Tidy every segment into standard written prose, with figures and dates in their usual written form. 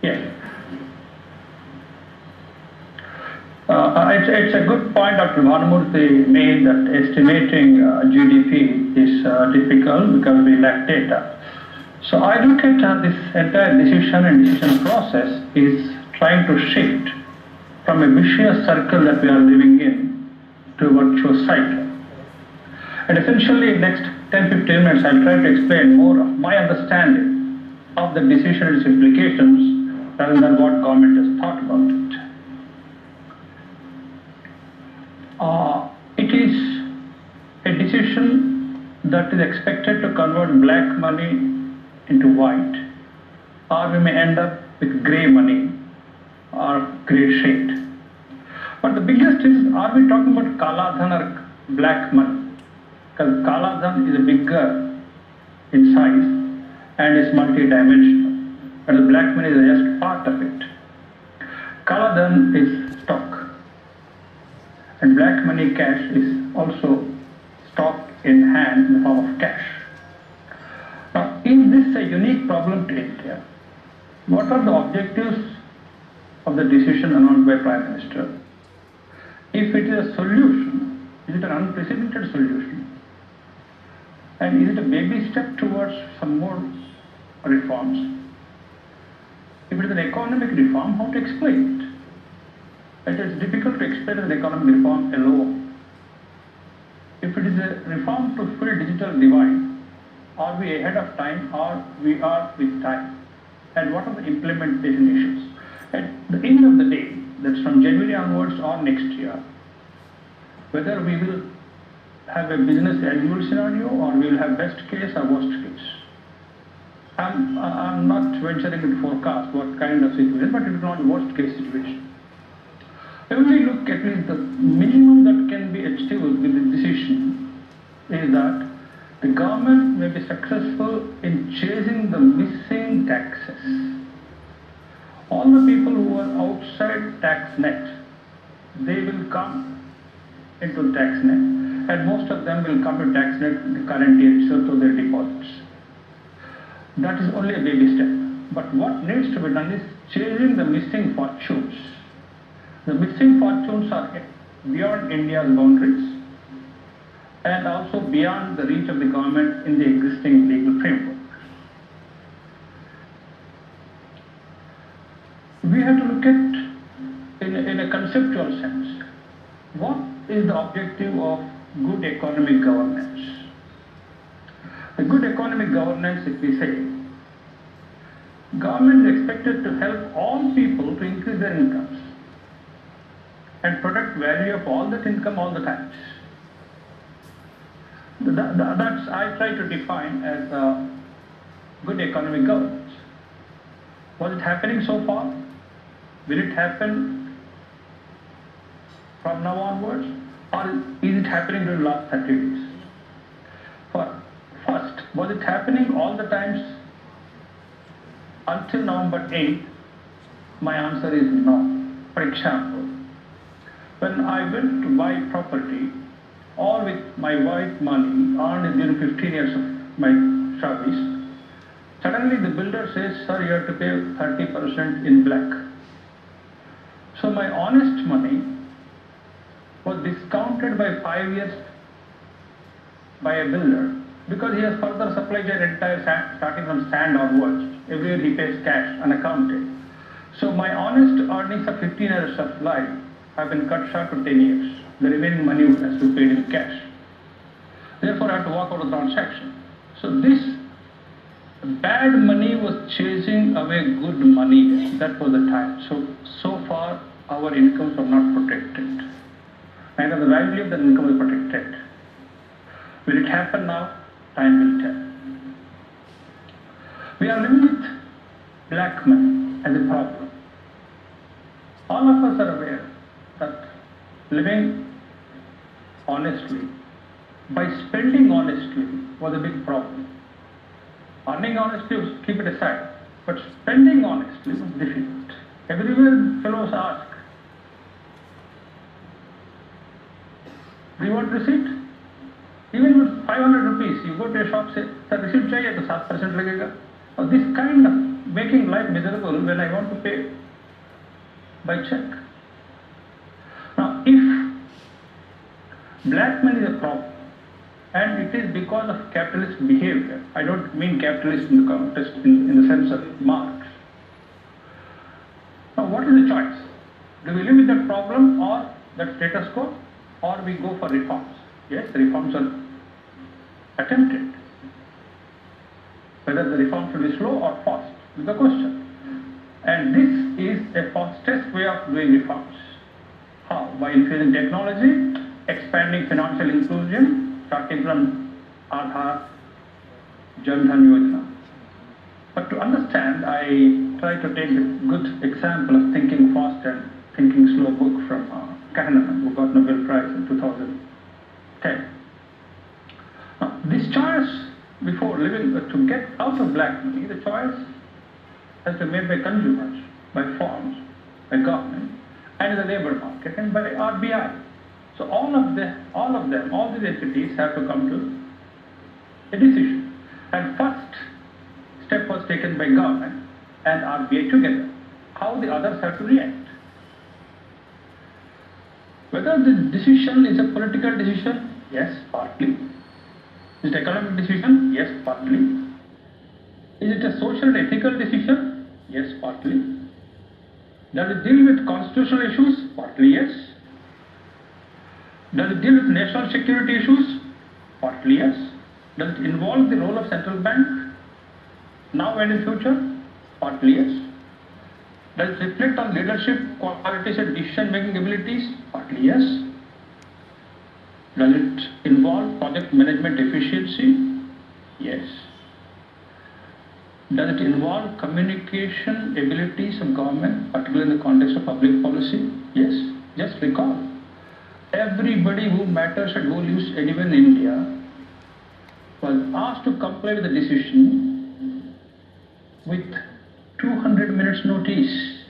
Yes. It's a good point Dr. Bhanumurthy made that estimating GDP is difficult because we lack data. So I look at this entire decision process is trying to shift from a vicious circle that we are living in to a virtuous cycle. And essentially, in next 10-15 minutes, I'll try to explain more of my understanding of the decision and its implications rather than what government has thought about it. It is a decision that is expected to convert black money into white, or we may end up with grey money or grey shade. But the biggest is, are we talking about Kala Dhan or black money? Because Kala Dhan is bigger in size and is multi-dimensional, but the black money is just part of it. Kala Dhan is stock. And black money cash is also stock in hand in the form of cash. Now, is this a unique problem to India? What are the objectives of the decision announced by Prime Minister? If it is a solution, is it an unprecedented solution? And is it a baby step towards some more reforms? If it is an economic reform, how to explain it? It is difficult to explain an economic reform alone. If it is a reform to fill digital divide, are we ahead of time or we are with time? And what are the implementation issues? At the end of the day, that's from January onwards or next year, whether we will have a business as usual scenario or we will have best case or worst case. I'm not venturing to forecast what kind of situation, but it is not a worst case situation. When we look at least the minimum that can be achieved with the decision is that the government may be successful in chasing the missing taxes. All the people who are outside tax net, they will come into tax net, and most of them will come to tax net in the current year itself through their deposits. That is only a baby step. But what needs to be done is chasing the missing fortunes. The missing fortunes are beyond India's boundaries and also beyond the reach of the government in the existing legal framework. We have to look at, in a conceptual sense, what is the objective of good economic governance? The good economic governance, if we say, government is expected to help all people to increase their incomes and protect value of all that income all the times. That's I try to define as good economic governance. Was it happening so far? Will it happen from now onwards? Or is it happening during the last 30 days? First, was it happening all the times until November 8th? My answer is no. For example, when I went to buy property, all with my wife's money earned during 15 years of my service, suddenly the builder says, sir, you have to pay 30% in black. So my honest money was discounted by 5 years by a builder because he has further supplied an entire sand, starting from sand onwards. Every year he pays cash unaccounted. So my honest earnings of 15 years of life have been cut short to 10 years. The remaining money has to be paid in cash. Therefore, I have to walk out of the transaction. So this bad money was chasing away good money. That was the time. So far, our incomes are not protected. Neither the value of the income is protected. Will it happen now? Time will tell. We are living with black money as a problem. All of us are aware that living honestly, by spending honestly, was a big problem. Earning honestly, keep it aside, but spending honestly was difficult. Everywhere fellows ask, do you want receipt? Even with 500 rupees, you go to a shop, say, sir, receipt chahiye, to 7% लगेगा. This kind of making life miserable when I want to pay by check. Now, if black money is a problem, and it is because of capitalist behavior, I don't mean capitalist in the context, in the sense of Marx. Now, what is the choice? Do we live with that problem or that status quo, or we go for reforms? Yes, the reforms are attempted. Whether the reforms will be slow or fast is the question. And this is a fastest way of doing reforms. How? By infusing technology, expanding financial inclusion, starting from Aadhaar, Jan Dhan Yojana. But to understand, I try to take a good example of thinking fast and thinking slow book from Kahneman, who got Nobel Prize in 2010. Now, this choice before living to get out of black money, the choice has to be made by consumers, by firms, by government, and in the labor market, and by RBI. So all these entities have to come to a decision. And first step was taken by government and RBI together. How the others have to react. Whether the decision is a political decision, yes, partly. Is it economic decision? Yes, partly. Is it a social and ethical decision? Yes, partly. Does it deal with constitutional issues? Partly, yes. Does it deal with national security issues? Partly, yes. Does it involve the role of central bank now and in future? Partly, yes. Does it reflect on leadership qualities and decision-making abilities? Partly, yes. Does it involve project management efficiency? Yes. Does it involve communication abilities of government, particularly in the context of public policy? Yes. Just recall, everybody who matters and who lives anywhere in India was asked to comply with the decision with 200 minutes notice.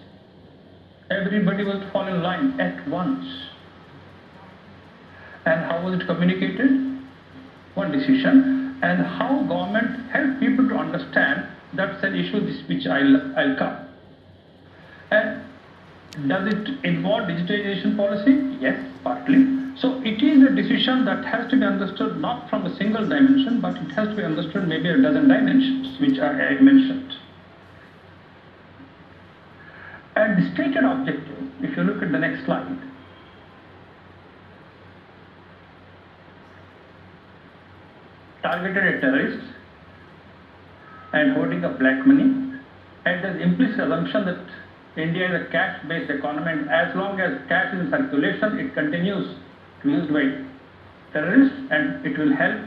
Everybody was to fall in line at once. And how was it communicated? One decision. And how government helped people to understand that's an issue which I'll come. And does it involve digitization policy? Yes, partly. So it is a decision that has to be understood not from a single dimension, but it has to be understood maybe a dozen dimensions, which I mentioned. And the stated objective, if you look at the next slide, targeted at terrorists and hoarding of black money, and there's implicit assumption that India is a cash-based economy, and as long as cash is in circulation, it continues to be used by terrorists and it will help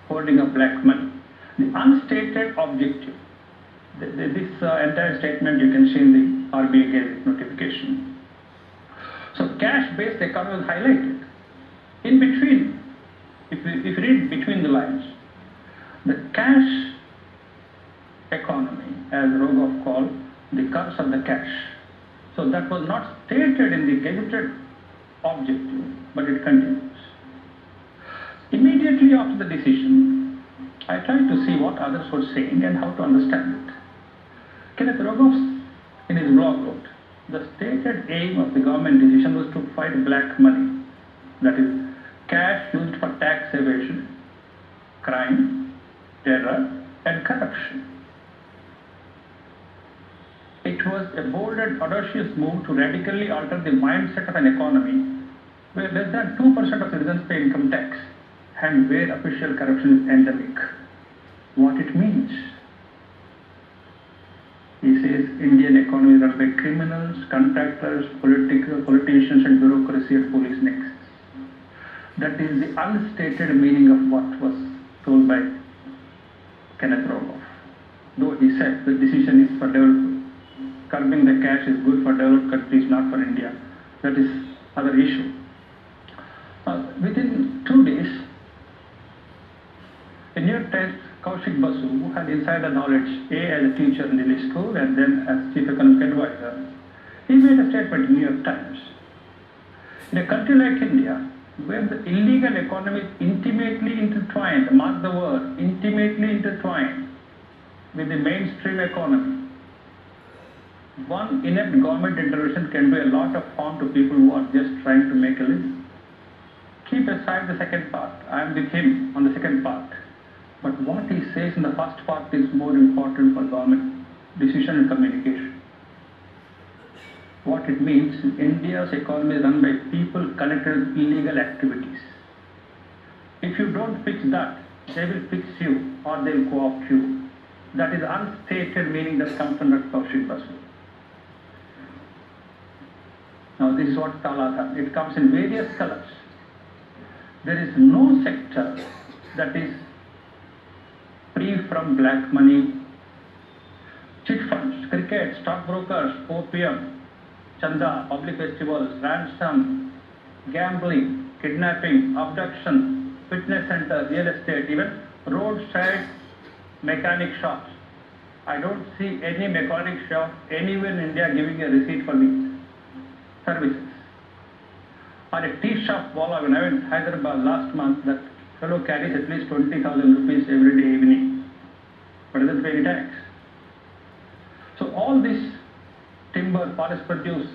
hoarding of black money. The unstated objective, this entire statement you can see in the RBI gazette notification. So cash-based economy is highlighted. In between, if you read between the lines, the cash economy, as Rogoff called, the curse of the cash. So that was not stated in the gazetted objective, but it continues. Immediately after the decision, I tried to see what others were saying and how to understand it. Kenneth Rogoff, in his blog, wrote, the stated aim of the government decision was to fight black money, that is, cash used for tax evasion, crime, terror, and corruption. It was a bold and audacious move to radically alter the mindset of an economy where less than 2% of citizens pay income tax and where official corruption is endemic. What it means? He says Indian economy is run by criminals, contractors, politicians and bureaucracy and police nexus. That is the unstated meaning of what was told by Kenneth Rogoff. Though he said the decision is for development. Curbing the cash is good for developed countries, not for India. That is other issue. Within 2 days, a New York Times Kaushik Basu, who had insider knowledge, as a teacher in Delhi school and then as chief economic advisor, he made a statement in New York Times. In a country like India, where the illegal economy is intimately intertwined, mark the word, intimately intertwined with the mainstream economy. One inept government intervention can do a lot of harm to people who are just trying to make a living. Keep aside the second part. I am with him on the second part. But what he says in the first part is more important for government decision and communication. What it means, India's economy is run by people connected with illegal activities. If you don't fix that, they will fix you or they will co-opt you. That is unstated meaning that comes from that Kaushik Basu. Now this is what Kala, it comes in various colors. There is no sector that is free from black money. Chit funds, cricket, stockbrokers, opium, chanda, public festivals, ransom, gambling, kidnapping, abduction, fitness center, real estate, even roadside mechanic shops. I don't see any mechanic shop anywhere in India giving a receipt for these services. Or a tea shop wala, when I went to Hyderabad last month, that fellow carries at least 20,000 rupees every day evening, but doesn't pay any tax. So all this timber, forest produce,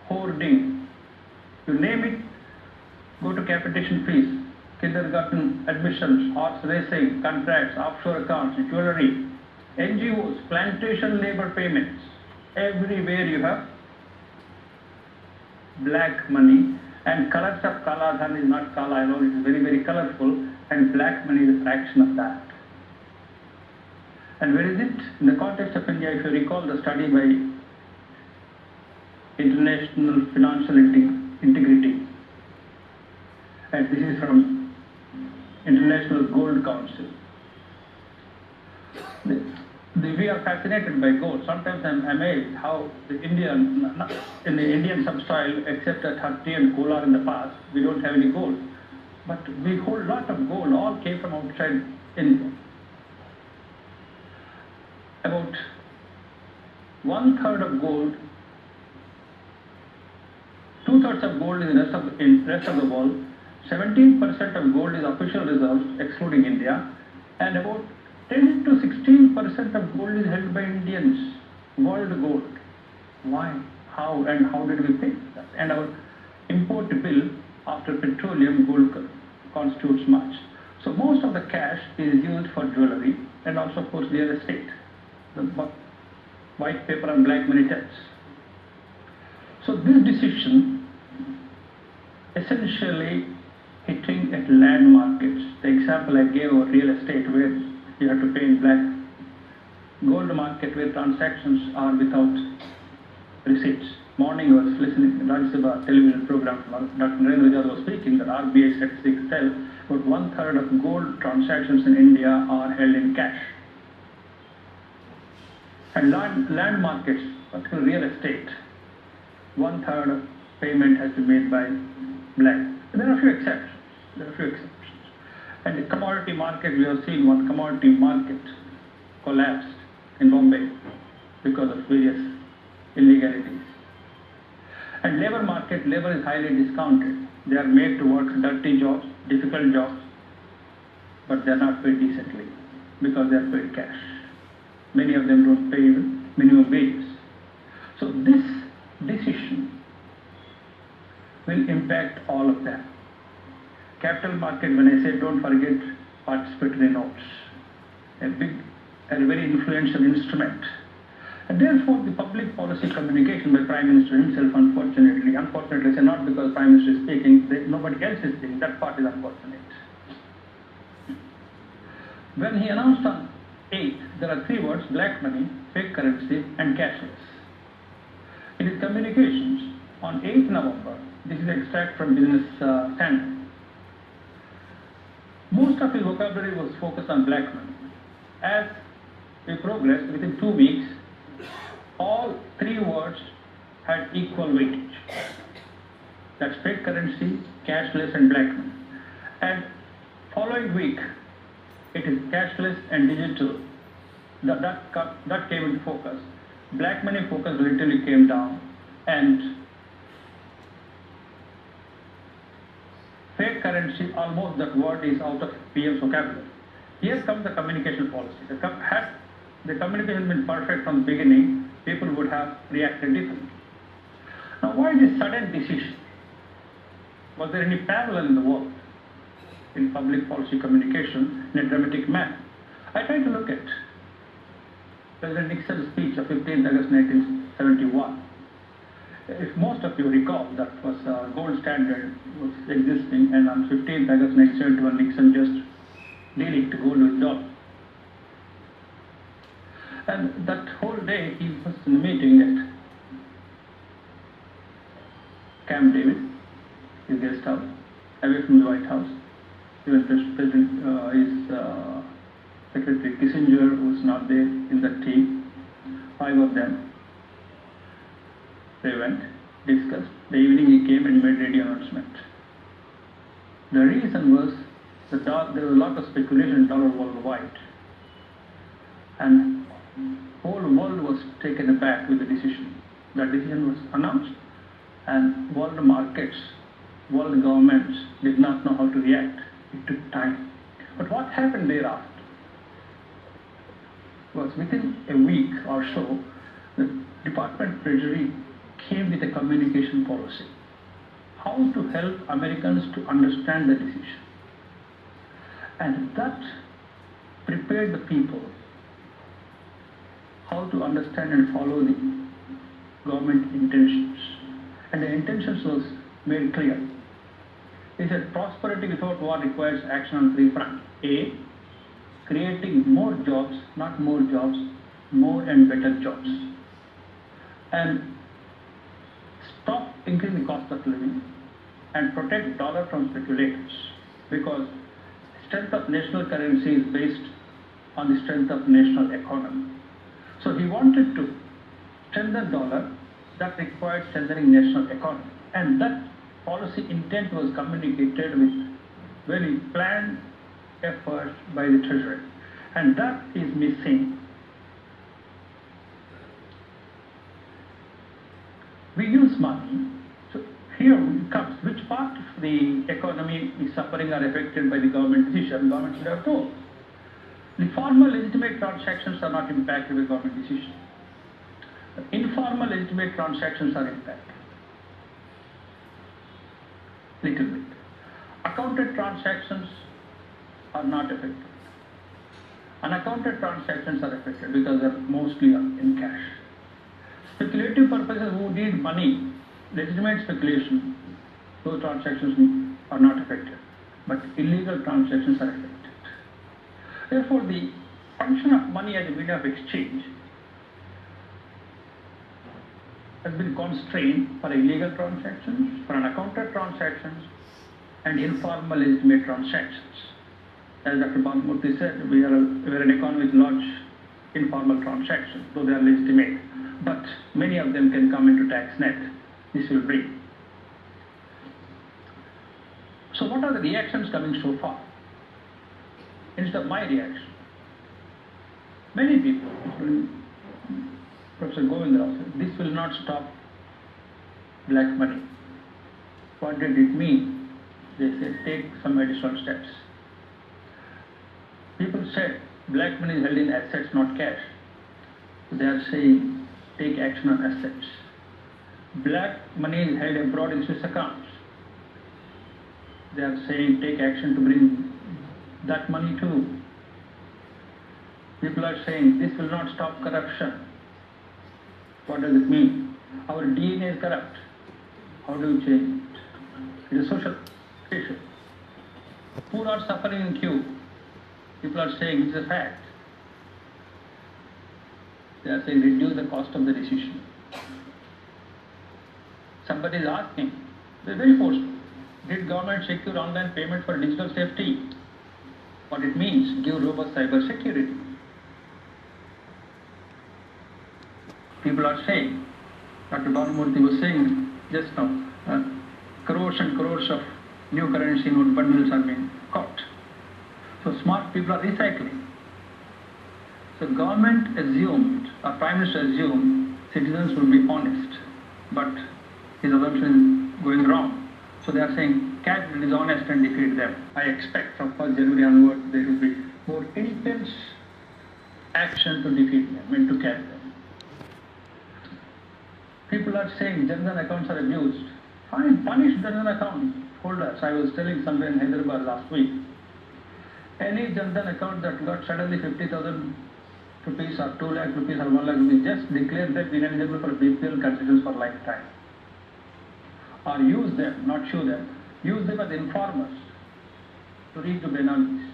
hoarding, you name it, go to capitation fees, kindergarten admissions, horse racing, contracts, offshore accounts, jewelry, NGOs, plantation labor payments, everywhere you have black money, and colors of Kala Dhan is not Kala alone, it is very, very colorful, and black money is a fraction of that. And where is it? In the context of India, if you recall the study by International Financial Integrity, and this is from International Gold Council. We are fascinated by gold. Sometimes I am amazed how in the Indian subsoil, except at Hatti and Kolar in the past, we don't have any gold. But we hold a lot of gold, all came from outside India. About 1/3 of gold, 2/3 of gold is in the rest of the world, 17% of gold is official reserves, excluding India, and about 10 to 16% of gold is held by Indians, world gold. Why? How? And how did we pay that? And our import bill after petroleum, gold constitutes much. So most of the cash is used for jewelry and also of course real estate. The white paper and black money tells. So this decision essentially hitting at land markets. The example I gave of real estate where you have to pay in black. Gold market where transactions are without receipts. Morning I was listening to Rajya Sabha television program, Dr. Narendra Jadhav was speaking that RBI statistics tell about 1/3 of gold transactions in India are held in cash. And land markets, particularly real estate, 1/3 of payment has to be made by black. There are a few exceptions. And the commodity market, we have seen one commodity market collapsed in Bombay because of various illegalities. And labor market, labor is highly discounted. They are made to work dirty jobs, difficult jobs, but they are not paid decently because they are paid cash. Many of them don't pay even minimum wages. So this decision will impact all of them. Capital market, when I say don't forget participatory notes, a very influential instrument. And therefore the public policy communication by Prime Minister himself, unfortunately, I say not because Prime Minister is speaking, nobody else is speaking, that part is unfortunate. When he announced on 8th, there are 3 words, black money, fake currency and cashless. In his communications on 8th November, this is extract from Business Standard. Most of his vocabulary was focused on black money. As we progressed, within 2 weeks, all 3 words had equal weightage. That's fake currency, cashless and black money. And following week, it is cashless and digital. That came into focus. Black money focus literally came down, and fake currency, almost that word is out of PM's vocabulary. Here comes the communication policy. Had the communication been perfect from the beginning, people would have reacted differently. Now, why this sudden decision? Was there any parallel in the world in public policy communication in a dramatic manner? I tried to look at President Nixon's speech of 15th August 1971. If most of you recall, that was gold standard was existing, and on 15th August 1971, Nixon just dealing to gold with dollar. And that whole day he was in a meeting at Camp David, his guest house, away from the White House. Even his Secretary Kissinger was not there in that team. 5 of them. They went, discussed. The evening he came and made radio announcement. The reason was that there was a lot of speculation in dollar worldwide, and whole world was taken aback with the decision. That decision was announced, and world markets, world governments did not know how to react. It took time. But what happened thereafter was within a week or so, the Department of Treasury came with a communication policy. How to help Americans to understand the decision. And that prepared the people how to understand and follow the government intentions. And the intentions was made clear. He said, prosperity without war requires action on 3 fronts. A, creating more jobs, not more jobs, more and better jobs. And stop increasing the cost of living and protect dollar from speculators, because strength of national currency is based on the strength of national economy. So he wanted to strengthen dollar, that required strengthening national economy. And that policy intent was communicated with very planned efforts by the Treasury. And that is missing. We use money. So here it comes, which part of the economy is suffering or affected by the government decision? Government should have told. The formal legitimate transactions are not impacted by government decision. The informal legitimate transactions are impacted. Little bit. Accounted transactions are not affected. Unaccounted transactions are affected because they are mostly in cash. Speculative purposes who need money, legitimate speculation, those transactions are not affected. But illegal transactions are affected. Therefore, the function of money as a medium of exchange has been constrained for illegal transactions, for unaccounted transactions, and informal legitimate transactions. As Dr. Bhanumoorthy said, we are an economy with large informal transactions, though they are legitimate. But many of them can come into tax net. This will bring. So what are the reactions coming so far? Instead of my reaction, many people, including Professor Govindrao, said, this will not stop black money. What did it mean? They said, take some additional steps. People said, black money is held in assets, not cash. They are saying, take action on assets. Black money is held abroad in Swiss accounts. They are saying, take action to bring that money too. People are saying, this will not stop corruption. What does it mean? Our DNA is corrupt. How do you change it? It is a social issue. Poor are suffering in queue. People are saying it's a fact. They are saying reduce the cost of the decision. Somebody is asking, they're very forceful, did government secure online payment for digital safety? What it means, give robust cyber security. People are saying, Dr. Bhanumoorthy was saying just now, crores and crores of new currency note bundles are being caught. So smart people are recycling. So government assumed, or Prime Minister assumed, citizens would be honest, but his assumption is going wrong. So they are saying, catch the dishonest and defeat them. I expect from 1st January onward there will be more intense action to defeat them and to catch them. People are saying Jan-Dhan accounts are abused. Fine, punish Jan-Dhan account holders. I was telling somewhere in Hyderabad last week. Any Jan-Dhan account that got suddenly 50,000 rupees or 2 lakh rupees or 1 lakh rupees, just declare them ineligible for BPL concessions for lifetime. Or use them, not show them, use them as informers to reach the beneficiaries.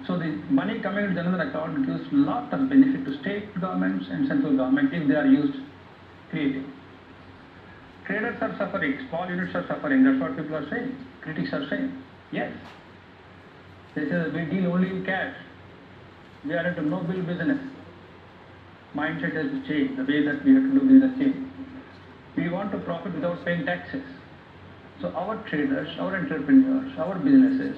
So the money coming into Jan-Dhan account gives lot of benefit to state governments and central government if they are used creatively. Traders are suffering, small units are suffering, that's what people are saying, critics are saying. Yes, they say we deal only in cash, we are into no-bill business. Mindset has to change, the way that we have to do business change. We want to profit without paying taxes. So our traders, our entrepreneurs, our businesses,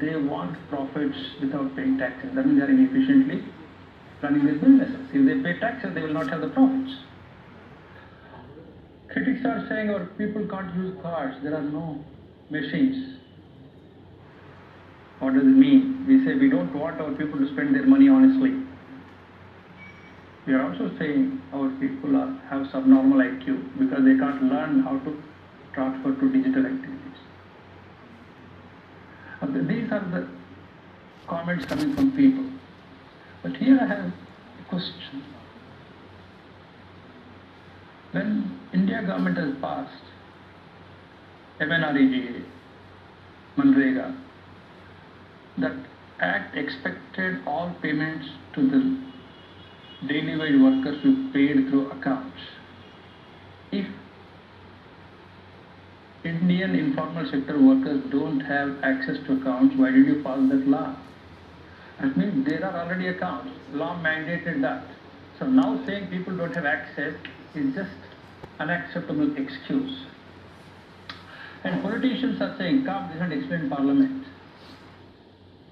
they want profits without paying taxes. That means they are inefficiently running their businesses. If they pay taxes, they will not have the profits. Critics are saying our people can't use cards, there are no machines. What does it mean? We say we don't want our people to spend their money honestly. We are also saying our people have subnormal IQ because they can't learn how to transfer to digital activities. These are the comments coming from people. But here I have a question. When India government has passed MNREGA, Manrega, that act expected all payments to the daily wage workers to be paid through accounts. If Indian informal sector workers don't have access to accounts, why did you pass that law? That means there are already accounts. Law mandated that. So now saying people don't have access is just unacceptable excuse. And politicians are saying, come, this and explain Parliament.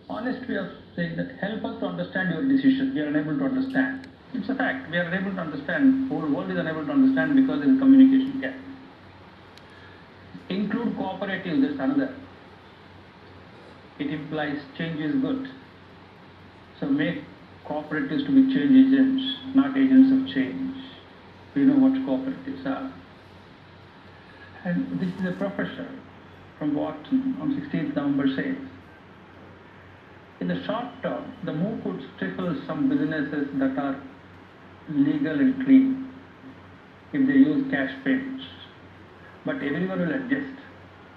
Honest way of saying that, help us to understand your decision. We are unable to understand. It's a fact. We are unable to understand. The whole world is unable to understand because there is communication gap. Include cooperatives, that's another. It implies change is good. So make cooperatives to be change agents, not agents of change. We know what cooperatives are. And this is a professor from Wharton on 16th November says, in the short term, the move could stifle some businesses that are legal and clean if they use cash payments. But everyone will adjust.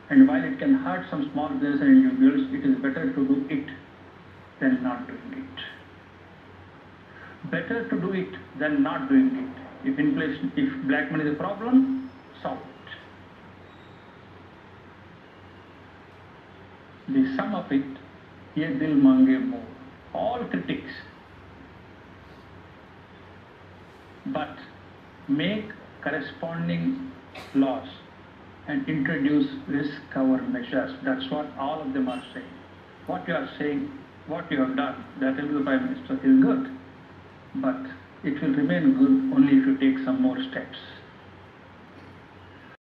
And while it can hurt some small businesses and individuals, it is better to do it than not doing it. Better to do it than not doing it. If inflation, if black money is a problem, solve it. The sum of it, ye dil mange more. All critics. But make corresponding laws and introduce risk cover measures. That's what all of them are saying. What you are saying, what you have done, that will be the Prime Minister is good. But it will remain good only if you take some more steps.